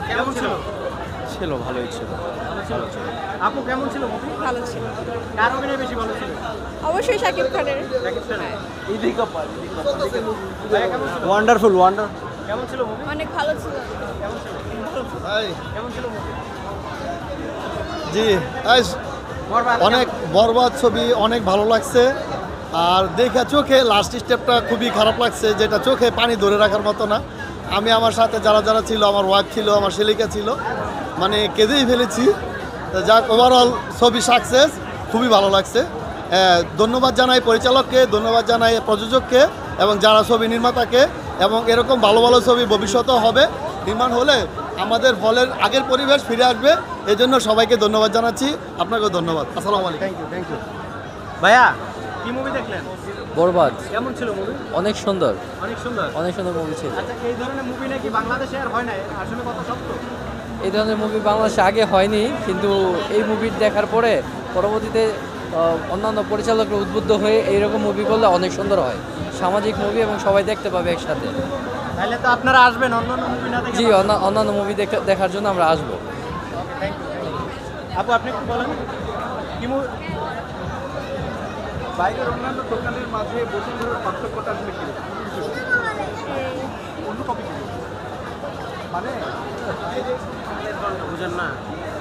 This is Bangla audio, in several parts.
কেমন ছিল? ছিল, ভালোই ছিল। ভালো ছিল। আপু কেমন ছিল মুভি? ভালো ছিল। কার অভিনয় বেশি ভালো ছিল? অবশ্যই শাকিব খানের। শাকিব খানের। Wonderful, wonder. কেমন ছিল মুভি? অনেক ভালো ছিল। কেমন ছিল? কেমন ছিল মুভি? জি বরবাদ অনেক বরবাদ ছবি, অনেক ভালো লাগছে। আর দেখা চোখে লাস্ট স্টেপটা খুবই খারাপ লাগছে, যেটা চোখে পানি ধরে রাখার মতো না। আমি আমার সাথে যারা যারা ছিল, আমার ওয়াইফ ছিল, আমার শেলিকা ছিল, মানে কেঁদেই ফেলেছি। তো যাক, ওভারঅল ছবি সাকসেস, খুবই ভালো লাগছে। ধন্যবাদ জানাই পরিচালককে, ধন্যবাদ জানাই প্রযোজককে এবং যারা ছবি নির্মাতাকে। এবং এরকম ভালো ভালো ছবি ভবিষ্যতেও হবে, নির্মাণ হলে আমাদের হলের আগের পরিবেশ ফিরে আসবে। এই জন্য সবাইকে ধন্যবাদ জানাচ্ছি, আপনাকেও ধন্যবাদ। আসসালামু আলাইকুম। Thank you. ভাইয়া কি মুভি দেখলেন? বরবাদ কেমন ছিল মুভি? অনেক সুন্দর, অনেক সুন্দর। অনেক সুন্দর মুভি ছিল। আচ্ছা, এই ধরনের মুভি নাকি বাংলাদেশে আর হয় না, আসলে কত সত্য? এই ধরনের মুভি বাংলাদেশে আগে হয়নি, কিন্তু এই মুভি দেখার পরে পরবর্তীতে অন্যান্য পরিচালকরা উদ্বুদ্ধ হয়ে এইরকম মুভি করলে অনেক সুন্দর হয়। সামাজিক মুভি এবং সবাই দেখতে পাবে একসাথে। তাহলে তো আপনারা আসবেন অন্যান্য মুভি না দেখে? জি, অন্যান্য মুভি দেখার জন্য আমরা আসবো। আপু আপনি একটু বলেন কি মুভি? বাইরের অন্যান্য দোকানের মাঝে বসুন্ধরার পার্থক্যটা আসলে কি? অন্য কপি মানে বুঝেন না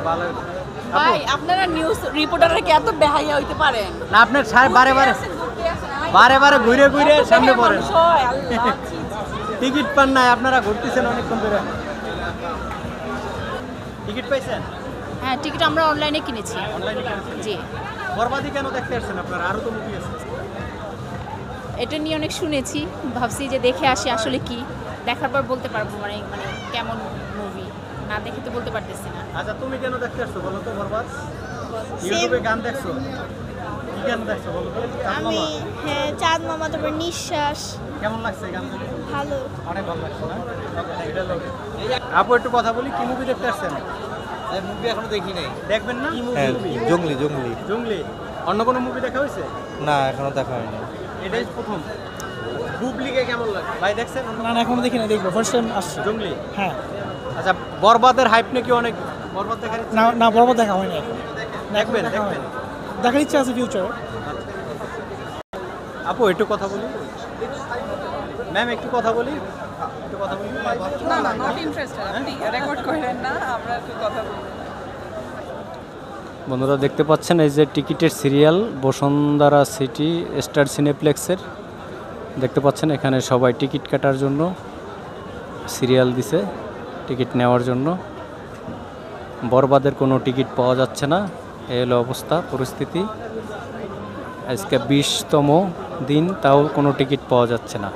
ভালো। ভাই, আপনারা নিউজ রিপোর্টাররা কি এত বেহাইয়া হইতে পারেন? না, আপনার বারে বারে বারে বারে ঘুরে ঘুরে সামনে পড়েন। টিকিট পান নাই, আপনারা ঘুরতেছেন অনেকক্ষণ ধরে। টিকিট পাইছেন? হ্যাঁ, টিকিট আমরা অনলাইনে কিনেছি। অনলাইনে কিনেছেন? জি। বরবাদি কেন দেখতে আসছেন আপনারা? আরো তো মুভি আছে। এটা নিয়ে অনেক শুনেছি, ভাবছি যে দেখে আসি আসলে কি। দেখার পর বলতে পারবো মানে মানে কেমন মুভি, না দেখে তো বলতে পারতেছি না। আচ্ছা, তুমি কেন দেখতে আসছো বলো তো? বরবাদ ইউটিউবে গান দেখছো? কি গান দেখছো বলো তো? আমি চাঁদ মামা, তারপর নিঃশ্বাস। কেমন লাগছে গান? ভালো। অনেক ভালো লাগছে না? এটা লোক। আপু একটু কথা বলি, কি মুভি দেখতে আসছেন? মুভি এখনো দেখি নাই। দেখবেন না? জঙ্গলি। জঙ্গলি। অন্য কোনো মুভি দেখা হয়েছে? না, এখনো দেখা হয়নি। এটাই প্রথম। বুবলিকে কেমন লাগে ভাই, দেখছেন? না এখনো দেখি না, দেখবো, ফার্স্ট টাইম আসছে। জঙ্গলি। হ্যাঁ। আচ্ছা, বরবাদের হাইপ নাকি অনেক? বরবাদ দেখার ইচ্ছা? না না, বরবাদ দেখা হয়নি এখন। দেখবেন? দেখার ইচ্ছা আছে ফিউচারে। আপু একটু কথা বলি। ম্যাম একটু কথা বলি। না না, নট ইন্টারেস্টেড। আপনি রেকর্ড করেন না, আমরা একটু কথা বলবো। বন্ধুরা দেখতে পাচ্ছেন এই যে টিকিটের সিরিয়াল বসুন্ধরা সিটি স্টার সিনেপ্লেক্সের। দেখতে পাচ্ছেন এখানে সবাই টিকিট কাটার জন্য সিরিয়াল দিছে টিকিট নেওয়ার জন্য। বরবাদের কোনো টিকিট পাওয়া যাচ্ছে না, এই হলো অবস্থা পরিস্থিতি। আজকে 20তম দিন, তাও কোনো টিকিট পাওয়া যাচ্ছে না।